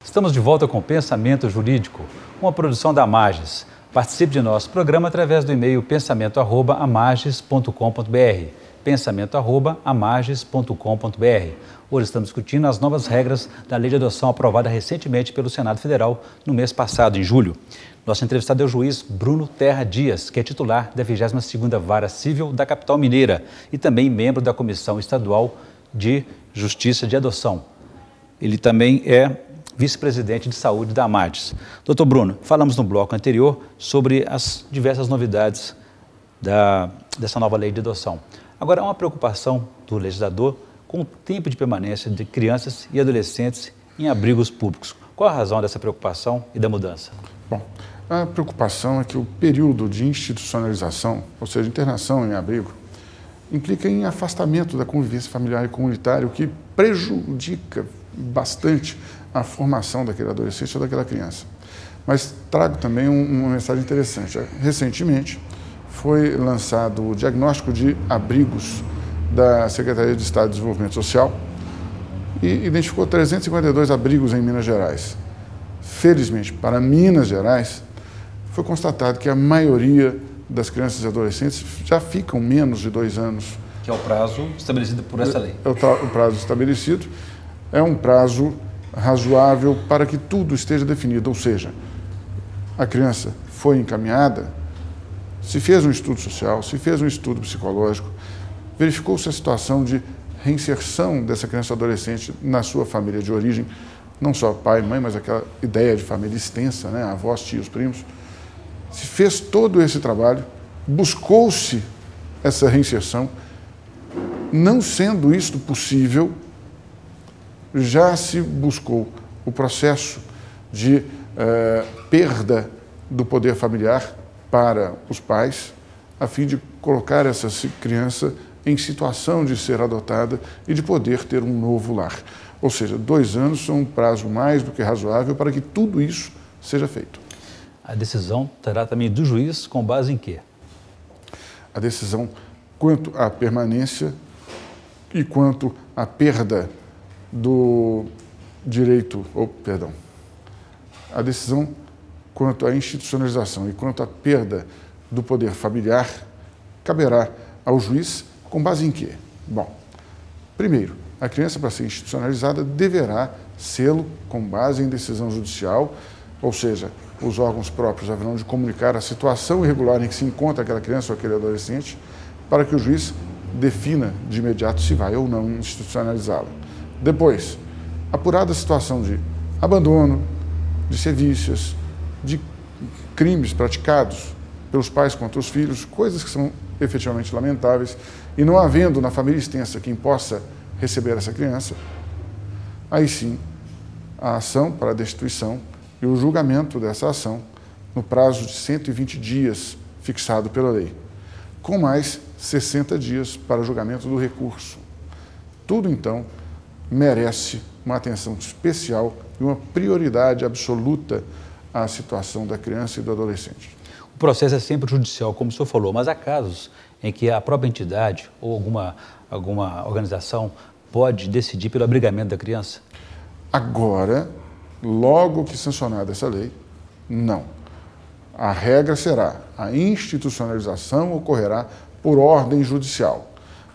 Estamos de volta com Pensamento Jurídico, uma produção da Amages. Participe de nosso programa através do e-mail pensamento@amages.com.br, pensamento@amages.com.br. Hoje estamos discutindo as novas regras da Lei de Adoção aprovada recentemente pelo Senado Federal no mês passado, em julho. Nosso entrevistado é o juiz Bruno Terra Dias, que é titular da 22ª Vara Civil da capital mineira e também membro da Comissão Estadual de Justiça de Adoção. Ele também é vice-presidente de saúde da Amages. Doutor Bruno, falamos no bloco anterior sobre as diversas novidades dessa nova lei de adoção. Agora, há uma preocupação do legislador com o tempo de permanência de crianças e adolescentes em abrigos públicos. Qual a razão dessa preocupação e da mudança? Bom, a preocupação é que o período de institucionalização, ou seja, internação em abrigo, implica em afastamento da convivência familiar e comunitária, o que prejudica bastante a formação daquele adolescente ou daquela criança. Mas trago também uma mensagem interessante. Recentemente foi lançado o diagnóstico de abrigos da Secretaria de Estado de Desenvolvimento Social e identificou 352 abrigos em Minas Gerais. Felizmente, para Minas Gerais, foi constatado que a maioria das crianças e adolescentes já ficam menos de 2 anos. Que é o prazo estabelecido por essa lei. O prazo estabelecido é um prazo razoável para que tudo esteja definido, ou seja, a criança foi encaminhada, se fez um estudo social, se fez um estudo psicológico, verificou-se a situação de reinserção dessa criança ou adolescente na sua família de origem, não só pai, mãe, mas aquela ideia de família extensa, né? Avós, tios, primos. Se fez todo esse trabalho, buscou-se essa reinserção, não sendo isto possível, já se buscou o processo de perda do poder familiar para os pais, a fim de colocar essa criança em situação de ser adotada e de poder ter um novo lar. Ou seja, 2 anos são um prazo mais do que razoável para que tudo isso seja feito. A decisão terá também do juiz com base em quê? A decisão quanto à permanência e quanto à perda do direito, a decisão quanto à institucionalização e quanto à perda do poder familiar caberá ao juiz com base em quê? Bom, primeiro, a criança, para ser institucionalizada, deverá sê-lo com base em decisão judicial, ou seja, os órgãos próprios haverão de comunicar a situação irregular em que se encontra aquela criança ou aquele adolescente, para que o juiz defina de imediato se vai ou não institucionalizá-la. Depois, apurada a situação de abandono, de sevícias, de crimes praticados pelos pais contra os filhos, coisas que são efetivamente lamentáveis, e não havendo na família extensa quem possa receber essa criança, aí sim, a ação para a destituição e o julgamento dessa ação no prazo de 120 dias fixado pela lei, com mais 60 dias para o julgamento do recurso. Tudo, então, merece uma atenção especial e uma prioridade absoluta à situação da criança e do adolescente. O processo é sempre judicial, como o senhor falou, mas há casos em que a própria entidade ou alguma organização pode decidir pelo abrigamento da criança? Agora, logo que sancionada essa lei, não. A regra será: a institucionalização ocorrerá por ordem judicial,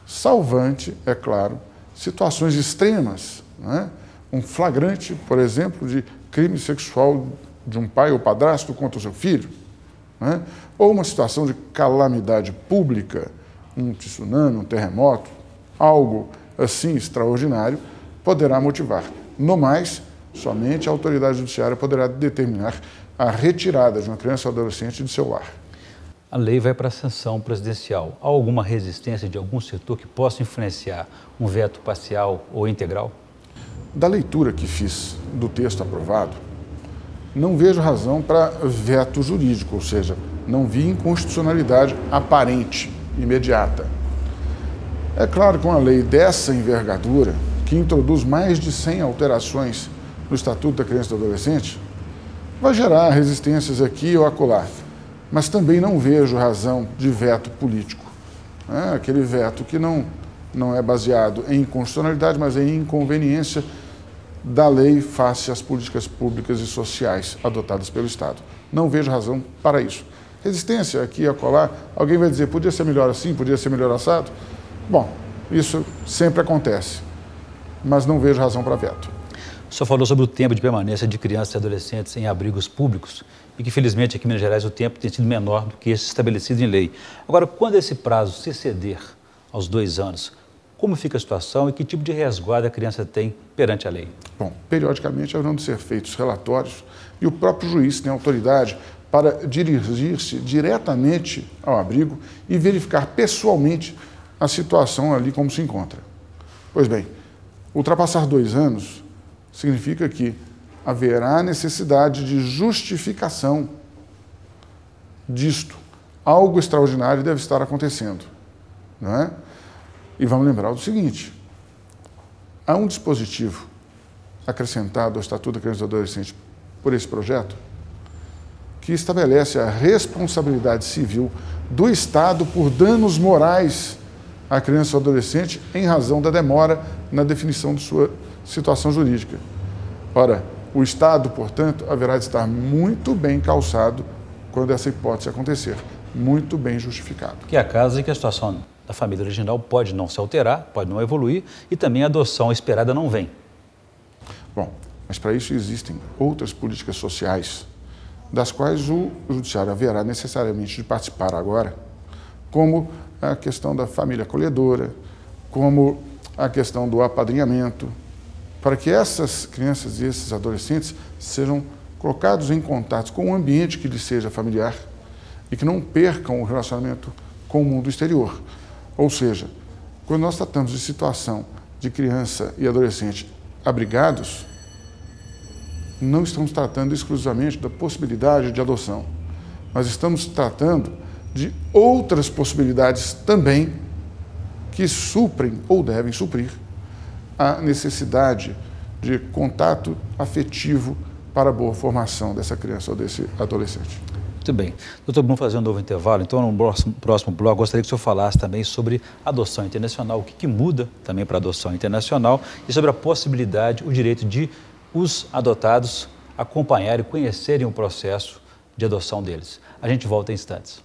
salvante, é claro, situações extremas, né? Um flagrante, por exemplo, de crime sexual de um pai ou padrasto contra o seu filho, né? Ou uma situação de calamidade pública, um tsunami, um terremoto, algo assim extraordinário, poderá motivar. No mais, somente a autoridade judiciária poderá determinar a retirada de uma criança ou adolescente de seu lar. A lei vai para a sanção presidencial. Há alguma resistência de algum setor que possa influenciar um veto parcial ou integral? Da leitura que fiz do texto aprovado, não vejo razão para veto jurídico, ou seja, não vi inconstitucionalidade aparente, imediata. É claro que uma lei dessa envergadura, que introduz mais de 100 alterações no Estatuto da Criança e do Adolescente, vai gerar resistências aqui ou acolá, mas também não vejo razão de veto político. Aquele veto que não não é baseado em inconstitucionalidade, mas em inconveniência da lei face às políticas públicas e sociais adotadas pelo Estado. Não vejo razão para isso. Resistência aqui e acolá, alguém vai dizer, podia ser melhor assim, podia ser melhor assado? Bom, isso sempre acontece, mas não vejo razão para veto. O senhor falou sobre o tempo de permanência de crianças e adolescentes em abrigos públicos e que, felizmente, aqui em Minas Gerais o tempo tem sido menor do que esse estabelecido em lei. Agora, quando esse prazo se exceder aos 2 anos, como fica a situação e que tipo de resguardo a criança tem perante a lei? Bom, periodicamente haverão de ser feitos relatórios e o próprio juiz tem autoridade para dirigir-se diretamente ao abrigo e verificar pessoalmente a situação ali como se encontra. Pois bem, ultrapassar 2 anos significa que haverá necessidade de justificação disto. Algo extraordinário deve estar acontecendo, não é? E vamos lembrar do seguinte, há um dispositivo acrescentado ao Estatuto da Criança e do Adolescente por esse projeto que estabelece a responsabilidade civil do Estado por danos morais à criança ou adolescente em razão da demora na definição de sua situação jurídica. Ora, o Estado, portanto, haverá de estar muito bem calçado quando essa hipótese acontecer, muito bem justificado. Que há casos em que a situação da família original pode não se alterar, pode não evoluir e também a adoção esperada não vem. Bom, mas para isso existem outras políticas sociais, das quais o Judiciário haverá necessariamente de participar agora, como a questão da família acolhedora, como a questão do apadrinhamento, para que essas crianças e esses adolescentes sejam colocados em contato com um ambiente que lhes seja familiar e que não percam o relacionamento com o mundo exterior. Ou seja, quando nós tratamos de situação de criança e adolescente abrigados, não estamos tratando exclusivamente da possibilidade de adoção, mas estamos tratando de outras possibilidades também que suprem ou devem suprir a necessidade de contato afetivo para a boa formação dessa criança ou desse adolescente. Muito bem. Doutor Bruno, fazer um novo intervalo. Então, no próximo bloco, gostaria que o senhor falasse também sobre adoção internacional, o que muda também para a adoção internacional e sobre a possibilidade, o direito de os adotados acompanharem e conhecerem o processo de adoção deles. A gente volta em instantes.